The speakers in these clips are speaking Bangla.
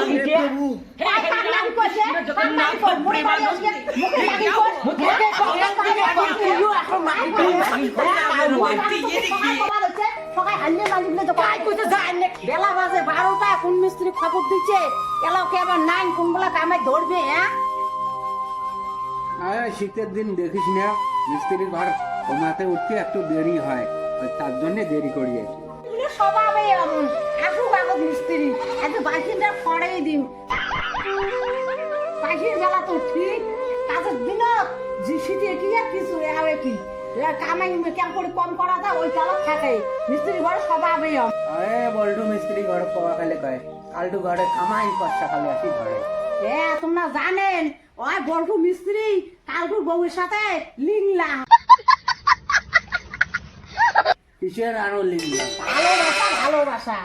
মাগিতে হে কার নাম কইছে কার নাম কই মোরে বাড়ি আসছে মুখে লাগি কই মুখে ইউ এখন মাগি সকাল হাল্লে মালিকলে তো কাই কইছে জানে বেলা বাজে 12টা কোন মিস্ত্রি খবর দিচ্ছে এলাও কে আবার নাই কোন বলা কামে ধরবে হ্যাঁ আরে শীতের দিন দেখিস না মিস্ত্রির ভাড়া কমাতে উঠতে একটু দেরি হয় তার জন্য দেরি করিয়েছি স্বভাবে এমন আসু বাগত মিস্ত্রি এত বাসিন্দা ফড়াই দিন পাখির বেলা তো ঠিক কাজের দিন শীতে কি আর কিছু হবে কি কামাই কেমন করে কম করা যায় ওই চালক থাকে মিস্ত্রি ঘরে স্বভাবে আরে বল্টু মিস্ত্রি ঘর পাওয়া খালে কয় কালটু ঘরে কামাই কষ্টা খালে আসি ঘরে হ্যাঁ তোমরা জানেন ওই বল্টু মিস্ত্রি কালকুর বউয়ের সাথে লিংলা কিসের আরো লিখলাম ভালোবাসা ভালোবাসা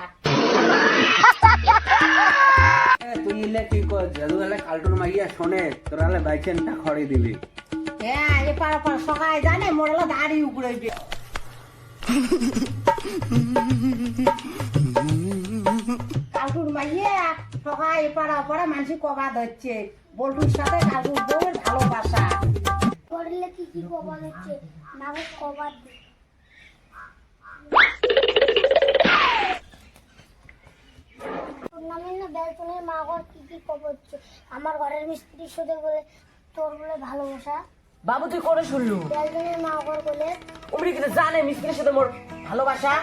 তুই ইলে কি কর যদুবেলা কালটুর মাইয়া শোনে তোরা বাইচেনটা খড়ে দিবি হ্যাঁ এপার ওপার সকাল জানে মোড়লা দাড়ি উপরে কালকুর মাইয়া সকাল এপার ওপারে মানুষ কবাদ হচ্ছে বল্টুর সাথে কালকুর বউয়ের ভালোবাসা করলে কি কি কবাদ হচ্ছে নাগর কবাদ টুর্নামেন্ট না বেলতনের মাগর কি কি কবাদ হচ্ছে আমার ঘরের মিস্ত্রি সাথে বলে তোর বলে ভালোবাসা বাবু তুই করে শুনলু বেলতনের মাগর বলে উমরি কিন্তু জানে মিস্ত্রির সাথে মোর ভালোবাসা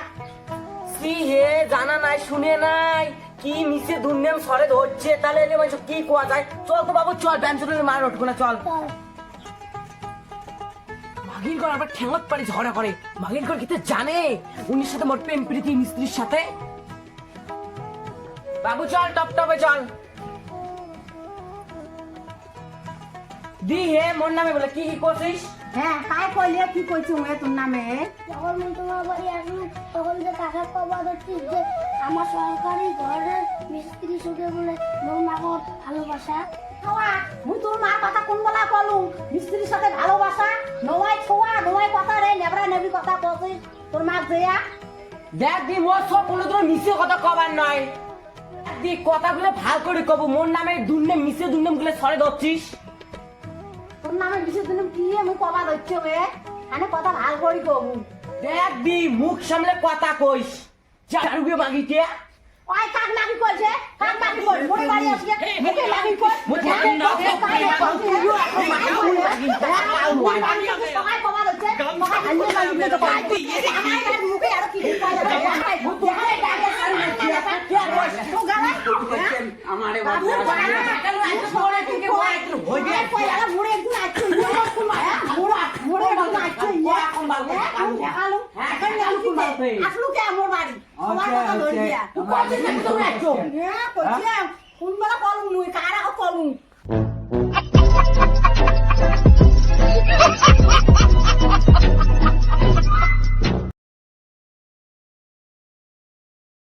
সি হে জানা নাই শুনে নাই কি মিশে দুনিয়াম সরে ধরছে তাহলে এলে মানুষ কি কোয়া যায় চল তো বাবু চল ব্যঞ্জনের মার ওঠবো না চল চল মাগিন কর আবার ঠ্যাংলত পারি ঝগড়া করে মাগিন কর কিন্তু জানে উনির সাথে মোর প্রেম প্রীতি মিস্ত্রির সাথে বাবু চল টপ টপে চল দি হে মোর নামে বলে কি কি করছিস হ্যাঁ কাই কইলে কি কইছি উমে তোর নামে যখন আমি তোমার বাড়ি আসবো তখন যে কাকা কবাদ হচ্ছে যে আমার সরকারি ঘরের মিস্ত্রি সাথে বলে মোর মাগর ভালোবাসা খাওয়া মুই তোর মার কথা কোন বলা কলু মিস্ত্রির সাথে ভালোবাসা নওয়াই ছোয়া নওয়াই কথা রে নেবরা নেবি কথা কইছিস তোর মা দেয়া দেখ দি মোর সব কোনো তোর মিশে কথা কবার নয় দি কথাগুলো ভাল করে কব মোর নামে দুন্নে মিশে দুন্নে গুলো সরে ধরছিস তোর নামে বিশেষ দিন কি আমি কবা দচ্ছ বে আনে কথা ভাল করি কবু দেখ দি মুখ সামলে কথা কইস চারুগে মাগিতে ওই কাক নাকি কইছে কাক নাকি কই মোরে বাড়ি আসিয়া মুখে লাগি কই মুখে না সবাই কবা দচ্ছে সবাই হাল্লে লাগি তো কই আমার মুখে আর কি কই তো গালা আমারে আসলো কে আমার বাড়ি আমার কথা ধরে দিয়া তুই কইছিস না তুমি একটু হ্যাঁ কইছিস কোন বেলা কলম মুই কারা কলম